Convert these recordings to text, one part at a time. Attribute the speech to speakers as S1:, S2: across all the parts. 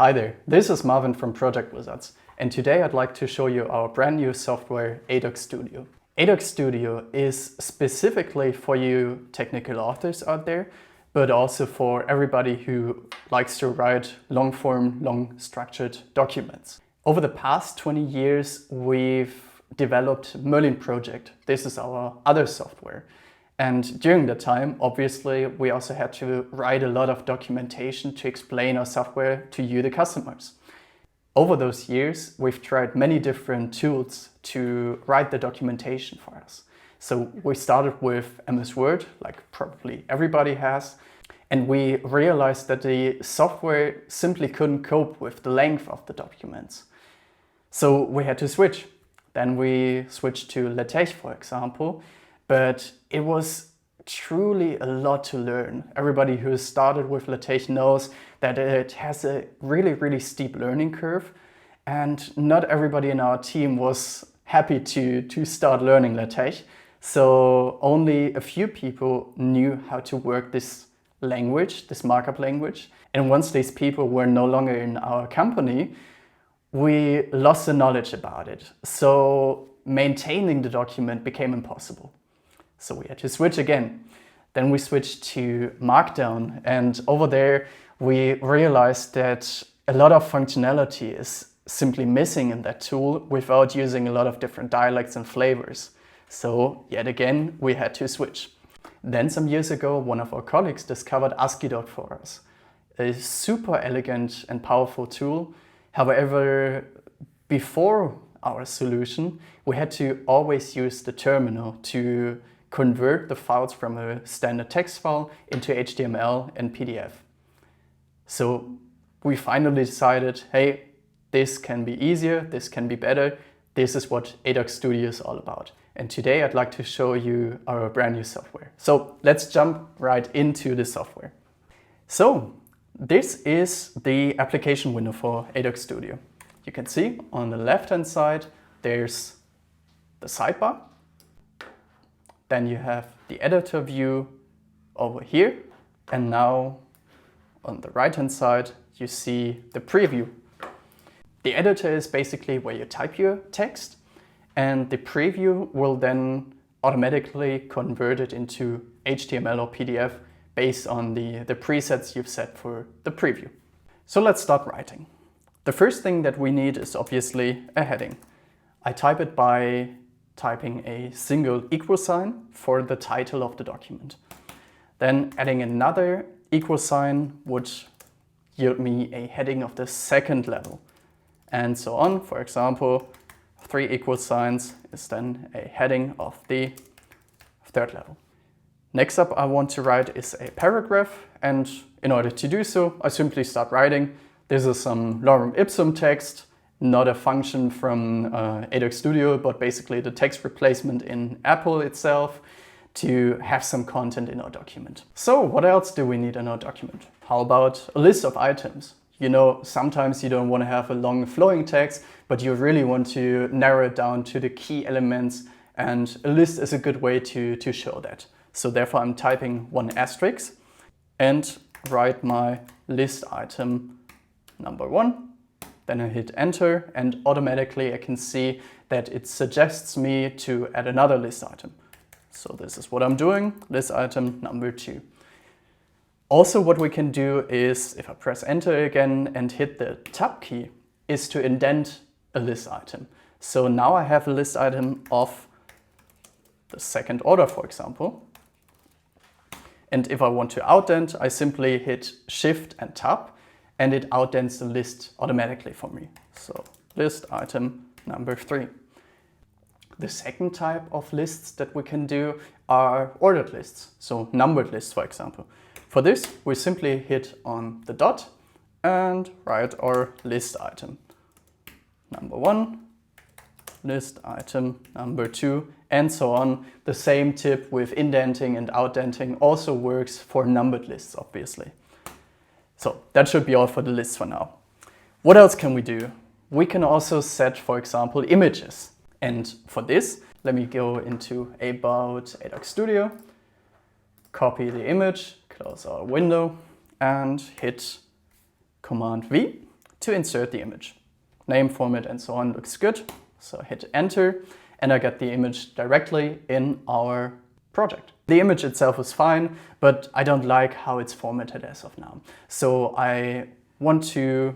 S1: Hi there, this is Marvin from Project Wizards, and today I'd like to show you our brand new software, AsciiDoc Studio. AsciiDoc Studio is specifically for you technical authors out there, but also for everybody who likes to write long-form, long-structured documents. Over the past 20 years, we've developed Merlin Project. This is our other software. And during that time, obviously, we also had to write a lot of documentation to explain our software to you, the customers. Over those years, we've tried many different tools to write the documentation for us. So we started with MS Word, like probably everybody has, and we realized that the software simply couldn't cope with the length of the documents. So we had to switch. Then we switched to LaTeX, for example, but it was truly a lot to learn. Everybody who has started with LaTeX knows that it has a really steep learning curve, and not everybody in our team was happy to start learning LaTeX. So only a few people knew how to work this language, this markup language. And once these people were no longer in our company, we lost the knowledge about it. So maintaining the document became impossible. So we had to switch again. Then we switched to Markdown, and over there we realized that a lot of functionality is simply missing in that tool without using a lot of different dialects and flavors. So yet again we had to switch. Then some years ago, one of our colleagues discovered AsciiDoc for us. A super elegant and powerful tool. However, before our solution, we had to always use the terminal to convert the files from a standard text file into HTML and PDF. So we finally decided, hey, this can be easier, this can be better. This is what AsciiDoc Studio is all about. And today I'd like to show you our brand new software. So let's jump right into the software. So this is the application window for AsciiDoc Studio. You can see on the left-hand side, there's the sidebar. Then you have the editor view over here. And now on the right-hand side, you see the preview. The editor is basically where you type your text, and the preview will then automatically convert it into HTML or PDF based on the presets you've set for the preview. So let's start writing. The first thing that we need is obviously a heading. I type it by typing a single equal sign for the title of the document. Then adding another equal sign would yield me a heading of the second level. And so on. For example, 3 equal signs is then a heading of the third level. Next up I want to write is a paragraph, and in order to do so, I simply start writing. This is some lorem ipsum text, not a function from AsciiDoc Studio, but basically the text replacement in Apple itself to have some content in our document. So what else do we need in our document? How about a list of items? You know, sometimes you don't want to have a long flowing text, but you really want to narrow it down to the key elements, and a list is a good way to show that. So therefore I'm typing 1 asterisk and write my list item number 1. Then I hit enter, and automatically I can see that it suggests me to add another list item. So this is what I'm doing, list item number 2. Also what we can do is, if I press enter again and hit the tab key, is to indent a list item. So now I have a list item of the second order, for example. And if I want to outdent, I simply hit Shift and Tab, and it outdents the list automatically for me. So list item number 3. The second type of lists that we can do are ordered lists, so numbered lists, for example. For this, we simply hit on the dot and write our list item number 1, list item number 2, and so on. The same tip with indenting and outdenting also works for numbered lists, obviously. So that should be all for the lists for now. What else can we do? We can also set, for example, images. And for this, let me go into About AsciiDoc Studio, copy the image, close our window, and hit Command V to insert the image. Name, format, and so on looks good. So I hit enter and I get the image directly in our project. The image itself is fine, but I don't like how it's formatted as of now. So I want to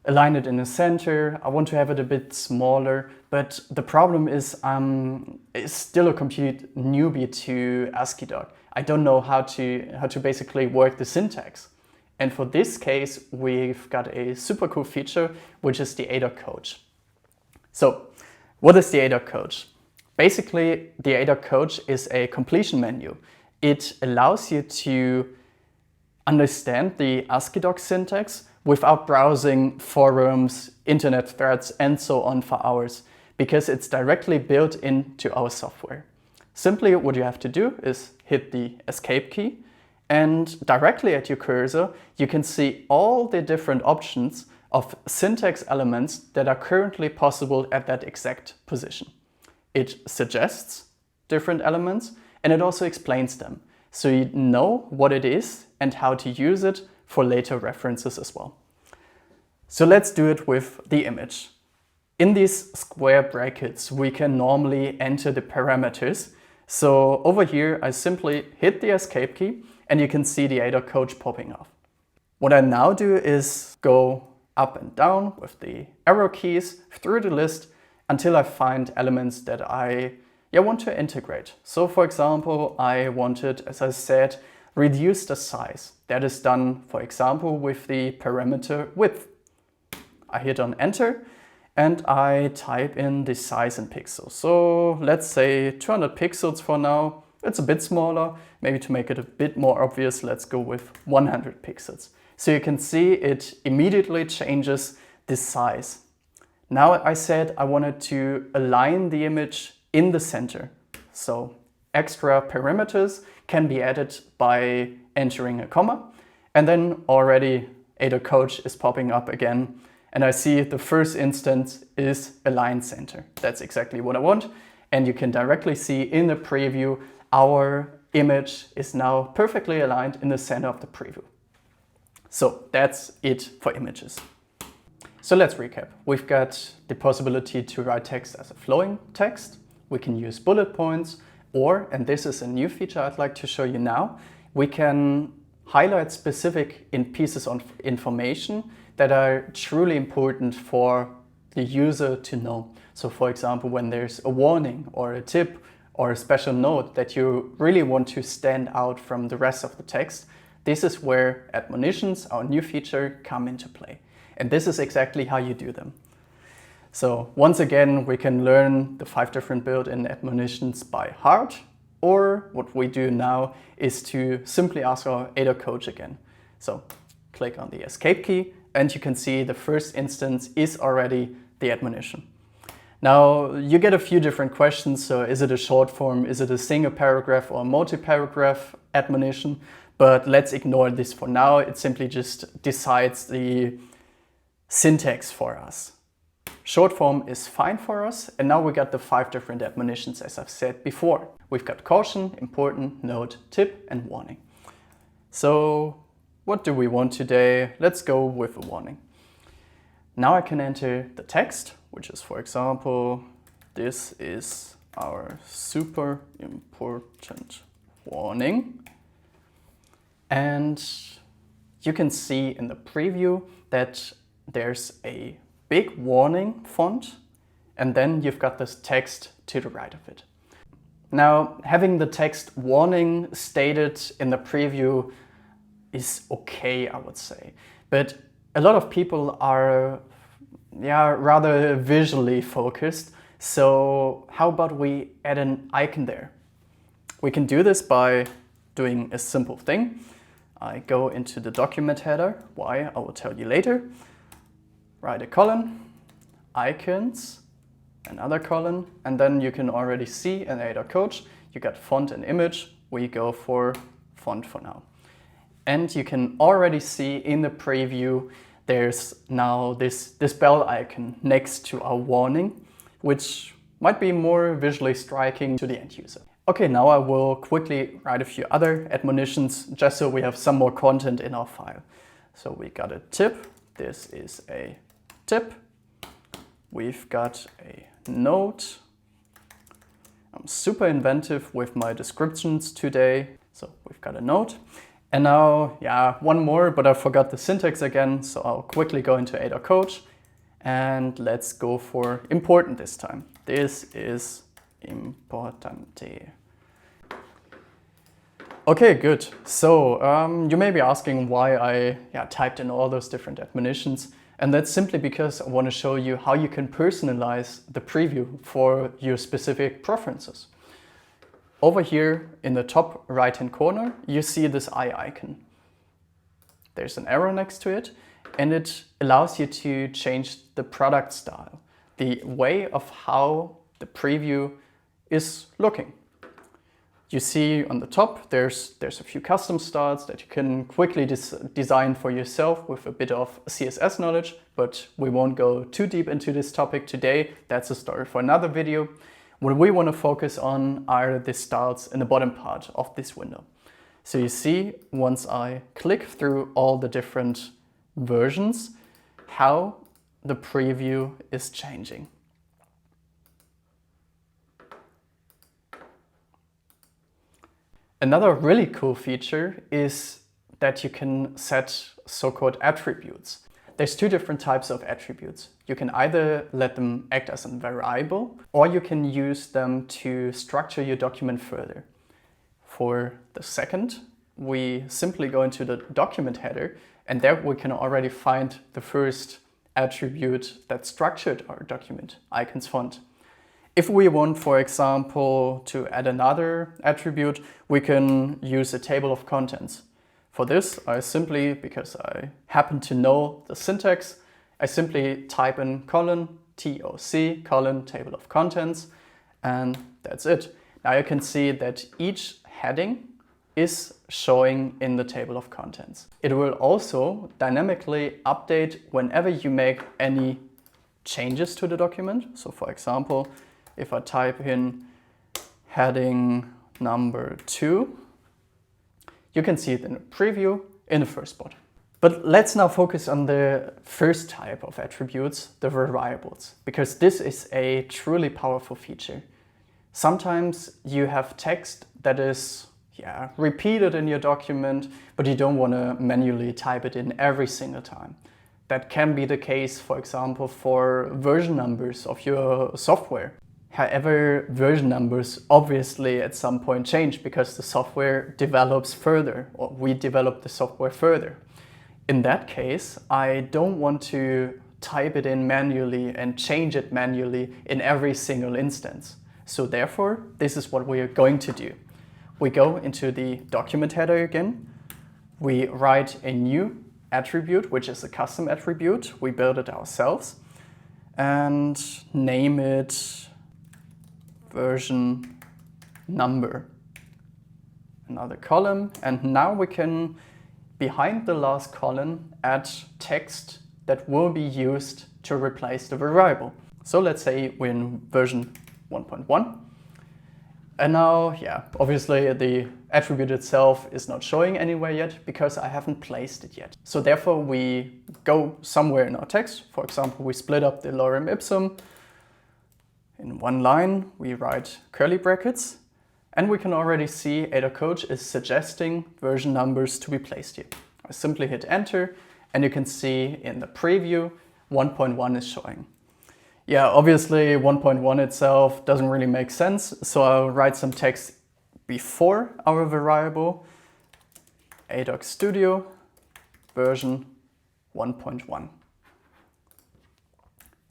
S1: align it in the center. I want to have it a bit smaller, but the problem is I'm still a complete newbie to AsciiDoc. I don't know how to basically work the syntax. And for this case, we've got a super cool feature, which is the adoc coach. So what is the adoc coach? Basically, the adoc coach is a completion menu. It allows you to understand the AsciiDoc syntax without browsing forums, internet threads, and so on for hours, because it's directly built into our software. Simply what you have to do is hit the escape key, and directly at your cursor, you can see all the different options of syntax elements that are currently possible at that exact position. It suggests different elements and it also explains them, so you know what it is and how to use it for later references as well. So let's do it with the image. In these square brackets, we can normally enter the parameters. So over here, I simply hit the escape key and you can see the adoc coach popping off. What I now do is go up and down with the arrow keys through the list until I find elements that I want to integrate. So for example, I wanted, as I said, reduce the size. That is done, for example, with the parameter width. I hit on enter and I type in the size in pixels. So let's say 200 pixels for now. It's a bit smaller. Maybe to make it a bit more obvious, let's go with 100 pixels. So you can see it immediately changes the size. Now I said I wanted to align the image in the center. So extra parameters can be added by entering a comma, and then already adoc coach is popping up again. And I see the first instance is align center. That's exactly what I want. And you can directly see in the preview, our image is now perfectly aligned in the center of the preview. So that's it for images. So let's recap. We've got the possibility to write text as a flowing text. We can use bullet points, or, and this is a new feature I'd like to show you now, we can highlight specific pieces of information that are truly important for the user to know. So for example, when there's a warning or a tip or a special note that you really want to stand out from the rest of the text, this is where Admonitions, our new feature, come into play. And this is exactly how you do them. So once again, we can learn the 5 different built-in Admonitions by heart, or what we do now is to simply ask our adoc coach again. So click on the escape key and you can see the first instance is already the admonition. Now you get a few different questions. So is it a short form? Is it a single paragraph or a multi-paragraph admonition? But let's ignore this for now. It simply just decides the syntax for us. Short form is fine for us. And now we got the 5 different admonitions, as I've said before. We've got caution, important, note, tip, and warning. So what do we want today? Let's go with a warning. Now I can enter the text, which is, for example, this is our super important warning. And you can see in the preview that there's a big warning font, and then you've got this text to the right of it. Now, having the text warning stated in the preview is okay, I would say. But a lot of people are rather visually focused. So how about we add an icon there? We can do this by doing a simple thing. I go into the document header. Why? I will tell you later. Write a colon, icons, another colon, and then you can already see in adoc coach, you got font and image. We go for font for now. And you can already see in the preview, there's now this bell icon next to our warning, which might be more visually striking to the end user. Okay, now I will quickly write a few other admonitions just so we have some more content in our file. So we got a tip this is a tip. We've got a note. I'm super inventive with my descriptions today. So we've got a note. And now, yeah, one more, but I forgot the syntax again. So I'll quickly go into adoc code and let's go for important this time. This is importante. Okay, good. So you may be asking why I typed in all those different admonitions. And that's simply because I want to show you how you can personalize the preview for your specific preferences. Over here in the top right-hand corner, you see this eye icon. There's an arrow next to it, and it allows you to change the product style, the way of how the preview is looking. You see on the top, there's a few custom styles that you can quickly design for yourself with a bit of CSS knowledge, but we won't go too deep into this topic today. That's a story for another video. What we want to focus on are the styles in the bottom part of this window. So you see, once I click through all the different versions, how the preview is changing. Another really cool feature is that you can set so-called attributes. There's two different types of attributes. You can either let them act as a variable, or you can use them to structure your document further. For the second, we simply go into the document header, and there we can already find the first attribute that structured our document, icons font. If we want, for example, to add another attribute, we can use a table of contents. For this, I simply, because I happen to know the syntax, I simply type in colon, TOC, colon, table of contents, and that's it. Now you can see that each heading is showing in the table of contents. It will also dynamically update whenever you make any changes to the document. So for example, if I type in heading number 2, you can see it in the preview in the first spot. But let's now focus on the first type of attributes, the variables, because this is a truly powerful feature. Sometimes you have text that is repeated in your document, but you don't want to manually type it in every single time. That can be the case, for example, for version numbers of your software. However, version numbers obviously at some point change because the software develops further, or we develop the software further. In that case, I don't want to type it in manually and change it manually in every single instance. So therefore, this is what we are going to do. We go into the document header again. We write a new attribute, which is a custom attribute. We build it ourselves and name it version number. Another column, and now we can, behind the last column, add text that will be used to replace the variable. So let's say we're in version 1.1. And now, obviously the attribute itself is not showing anywhere yet because I haven't placed it yet. So therefore we go somewhere in our text. For example, we split up the lorem ipsum. In one line, we write curly brackets, and we can already see adoc code is suggesting version numbers to be placed here. I simply hit enter, and you can see in the preview 1.1 is showing. Obviously 1.1 itself doesn't really make sense, so I'll write some text before our variable, adoc studio version 1.1.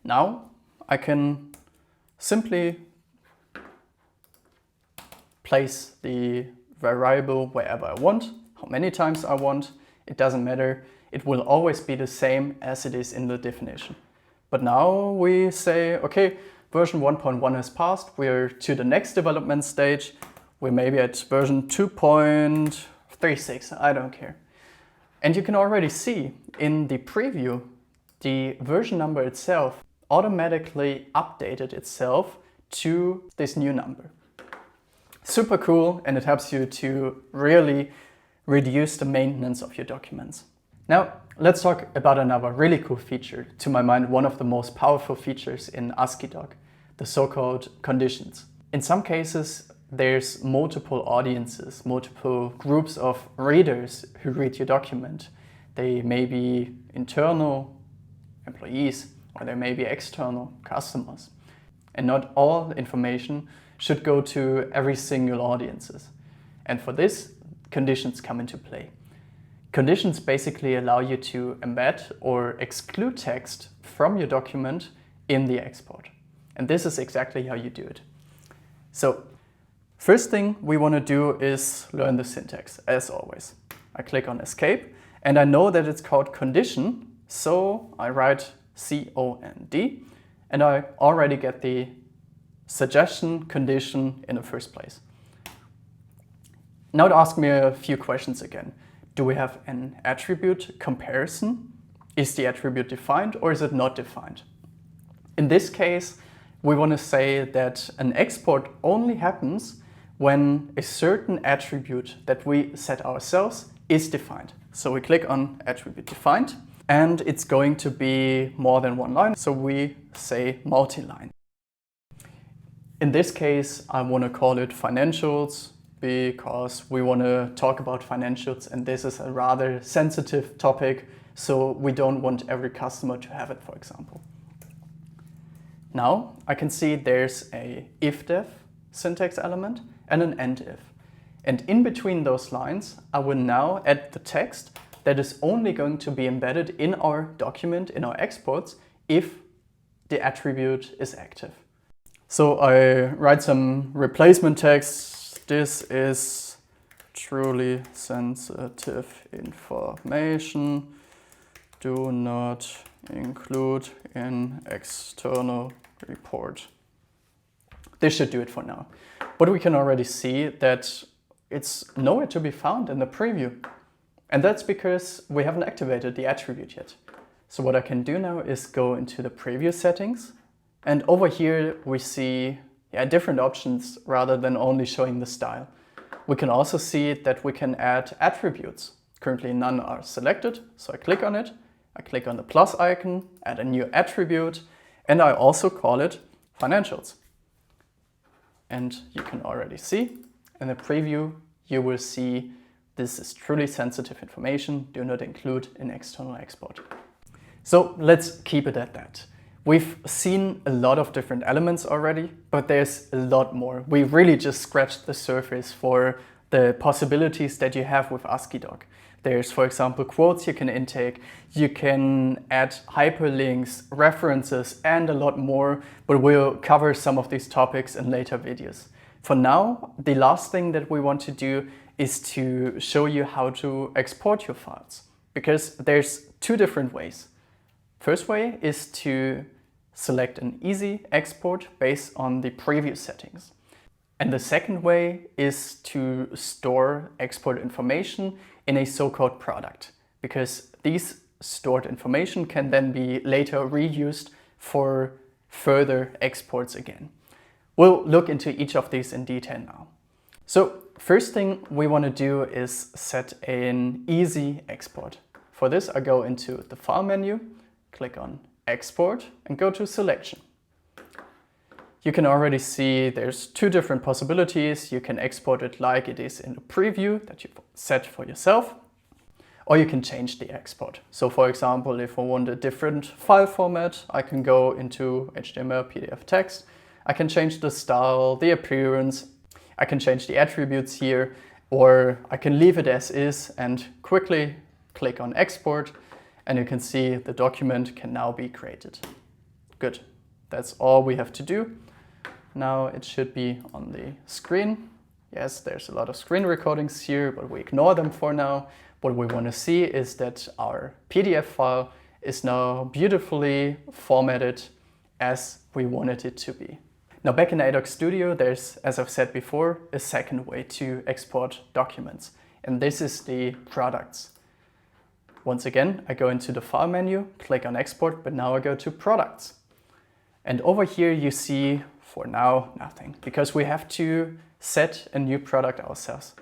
S1: Now I can simply place the variable wherever I want, how many times I want, it doesn't matter. It will always be the same as it is in the definition. But now we say, okay, version 1.1 has passed, we're to the next development stage, we're maybe at version 2.36, I don't care. And you can already see in the preview, the version number itself automatically updated itself to this new number. Super cool, and it helps you to really reduce the maintenance of your documents. Now, let's talk about another really cool feature, to my mind one of the most powerful features in AsciiDoc, the so-called conditions. In some cases, there's multiple audiences, multiple groups of readers who read your document. They may be internal employees, or they may be external customers. And not all information should go to every single audiences. And for this, conditions come into play. Conditions basically allow you to embed or exclude text from your document in the export. And this is exactly how you do it. So, first thing we want to do is learn the syntax, as always. I click on Escape, and I know that it's called condition, so I write C-O-N-D, and I already get the suggestion condition in the first place. Now to ask me a few questions again. Do we have an attribute comparison? Is the attribute defined or is it not defined? In this case, we want to say that an export only happens when a certain attribute that we set ourselves is defined. So we click on attribute defined, and it's going to be more than one line, so we say multi-line. In this case, I want to call it financials because we want to talk about financials, and this is a rather sensitive topic, so we don't want every customer to have it, for example. Now I can see there's a if-def syntax element and an end-if. And in between those lines, I will now add the text that is only going to be embedded in our document, in our exports, if the attribute is active. So I write some replacement text. This is truly sensitive information. Do not include in external report. This should do it for now. But we can already see that it's nowhere to be found in the preview. And that's because we haven't activated the attribute yet. So what I can do now is go into the preview settings. And over here we see different options rather than only showing the style. We can also see that we can add attributes. Currently none are selected, so I click on it. I click on the plus icon, add a new attribute, and I also call it financials. And you can already see in the preview, you will see this is truly sensitive information, do not include in external export. So let's keep it at that. We've seen a lot of different elements already, but there's a lot more. We really just scratched the surface for the possibilities that you have with AsciiDoc. There's, for example, quotes you can intake, you can add hyperlinks, references, and a lot more, but we'll cover some of these topics in later videos. For now, the last thing that we want to do is to show you how to export your files, because there's two different ways. First way is to select an easy export based on the previous settings. And the second way is to store export information in a so-called product, because these stored information can then be later reused for further exports again. We'll look into each of these in detail now. So first thing we want to do is set an easy export. For this, I go into the File menu, click on Export and go to Selection. You can already see there's two different possibilities. You can export it like it is in the preview that you've set for yourself, or you can change the export. So for example, if I want a different file format, I can go into HTML, PDF, text. I can change the style, the appearance. I can change the attributes here, or I can leave it as is and quickly click on Export. And you can see the document can now be created. Good, that's all we have to do. Now it should be on the screen. Yes, there's a lot of screen recordings here, but we ignore them for now. What we want to see is that our PDF file is now beautifully formatted as we wanted it to be. Now back in AsciiDoc Studio, there's, as I've said before, a second way to export documents. And this is the products. Once again, I go into the File menu, click on Export, but now I go to Products. And over here you see, for now, nothing, because we have to set a new product ourselves.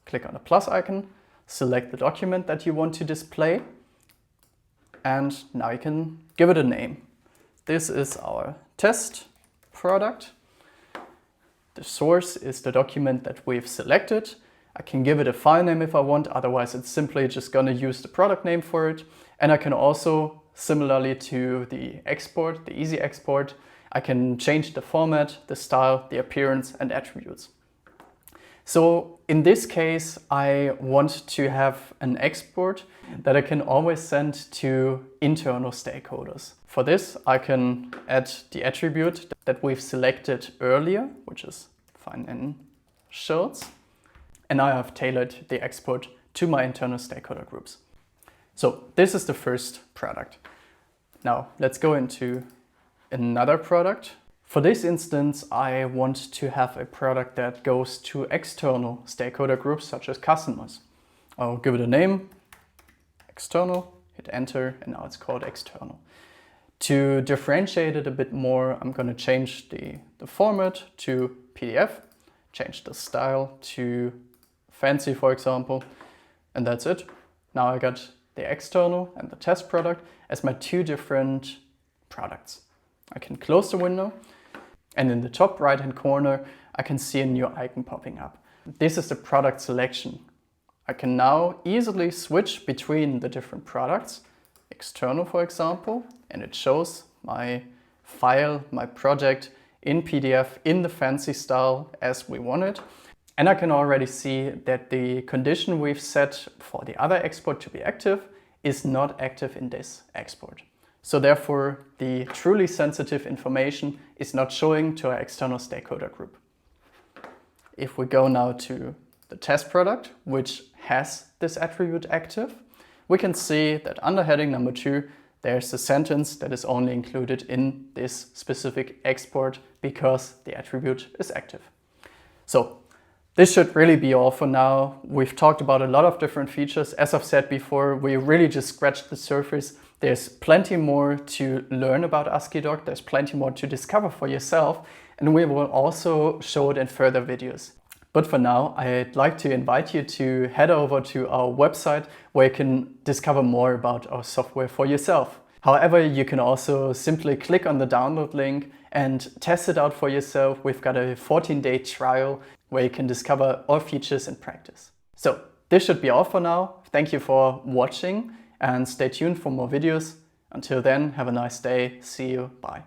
S1: Click on the plus icon, select the document that you want to display, and now you can give it a name. This is our test product. The source is the document that we've selected. I can give it a file name if I want, otherwise it's simply just going to use the product name for it. And I can also, similarly to the export, the easy export, I can change the format, the style, the appearance and attributes. So in this case, I want to have an export that I can always send to internal stakeholders. For this, I can add the attribute that we've selected earlier, which is financials. And now I have tailored the export to my internal stakeholder groups. So this is the first product. Now let's go into another product. For this instance, I want to have a product that goes to external stakeholder groups such as customers. I'll give it a name, external, hit enter, and now it's called external. To differentiate it a bit more, I'm going to change the format to PDF, change the style to fancy, for example, and that's it. Now I got the external and the test product as my two different products. I can close the window, and in the top right hand corner I can see a new icon popping up. This is the product selection. I can now easily switch between the different products, external for example, and it shows my file, my project in PDF in the fancy style as we want it. And I can already see that the condition we've set for the other export to be active is not active in this export. So therefore, the truly sensitive information is not showing to our external stakeholder group. If we go now to the test product, which has this attribute active, we can see that under heading number 2, there's a sentence that is only included in this specific export because the attribute is active. So this should really be all for now. We've talked about a lot of different features. As I've said before, we really just scratched the surface. There's plenty more to learn about AsciiDoc. There's plenty more to discover for yourself. And we will also show it in further videos. But for now, I'd like to invite you to head over to our website where you can discover more about our software for yourself. However, you can also simply click on the download link and test it out for yourself. We've got a 14-day trial where you can discover all features in practice. So this should be all for now. Thank you for watching and stay tuned for more videos. Until then, have a nice day. See you. Bye.